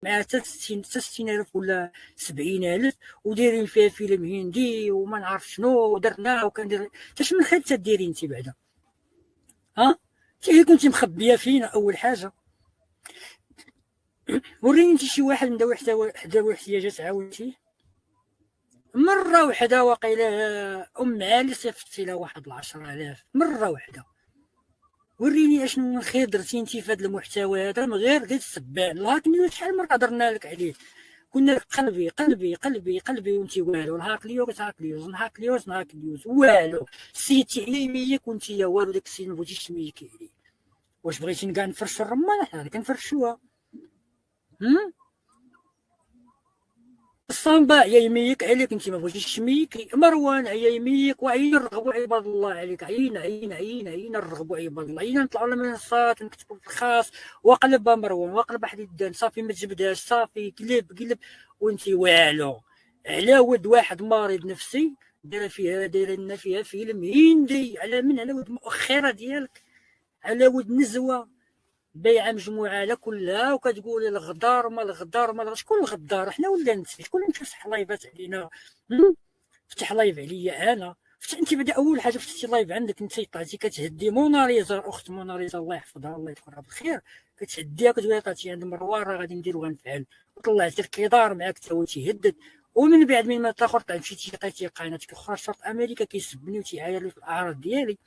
مع حتى 60,000 ولا 70,000 ودايرين فيها فيلم هندي وما نعرف شنو ودرنا وكندير. اش من خير تديري انت بعدا؟ ها انت كنتي مخبيه فينا اول حاجه. وريني انت شي واحد من ذوي الاحتياجات عاونتيه مره وحده واقيلا. ام علي صيفطتي لها واحد 10,000 مره وحده. وريني اشنو من خير درتي انت في هذا المحتوى هذا من غير السبان. الهاك نيوز شحال مره هضرنا لك عليه، كنا لك قلبي قلبي قلبي قلبي وانت والو. الهاك نيوز هاك نيوز نهاك نيوز نهاك نيوز والو. سيتي على يميك وانت والو. داك السيد ما بغيتيش تميكي عليه. واش بغيتي كاع نفرشوا الرمان؟ حنا كنفرشوها. الصنبا يا يميك عليك انت ما بغيتيش تميكي. مروان يا يميك وعين نرغبوا عباد الله عليك. عين عين عين عين نرغبوا عباد الله. عين نطلعوا للمنصات نكتبوا في الخاص وقلب مروان وقلب حديدان صافي ما تجبدهاش صافي قلب قلب وانت والو. على ود واحد مريض نفسي دايره لنا فيها فيلم هندي على من على ود مؤخره ديالك على ود نزوه بايعه مجموعه على كلها وكتقولي الغدار ما الغدار ما شكون الغدار؟ حنا ولا انت؟ شكون اللي مفتح لايفات علينا؟ فتح لايف عليا انا؟ انت بعدا اول حاجه فتحتي لايف عندك انت طلعتي كتهدي موناليزا الاخت موناليزا الله يحفظها الله يذكرها بالخير. كتهديها كتقولي طلعتي عند مروان راه غادي ندير وغنفعل وطلعتي الكيدار معاك تا هو تيهدد. ومن بعد من ما تاخر مشيتي لقيتي قناتك اخرى شرط امريكا كيسبني وتيعاير لي في الاعراض ديالي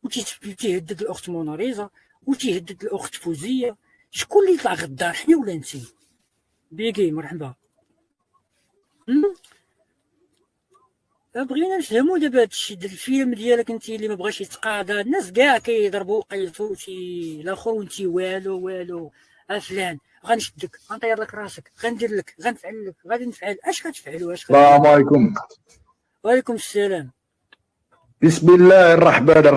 وتيهدد الاخت موناليزا وتيهدد الاخت فوزيه. شكون اللي يطلع غدار حنا ولا انت؟ بيكي مرحبا. بغينا نفهموا دابا هادشي ديال الفيلم ديالك انت اللي ما بغاش يتقاضى. الناس كاع كيضربوا وقيلتو شي الاخر وانت والو والو. فلان غنشدك غنطير لك راسك غندير لك غنفعل لك غادي نفعل. اش غتفعلوا؟ السلام عليكم. وعليكم السلام. بسم الله الرحمن الرحيم.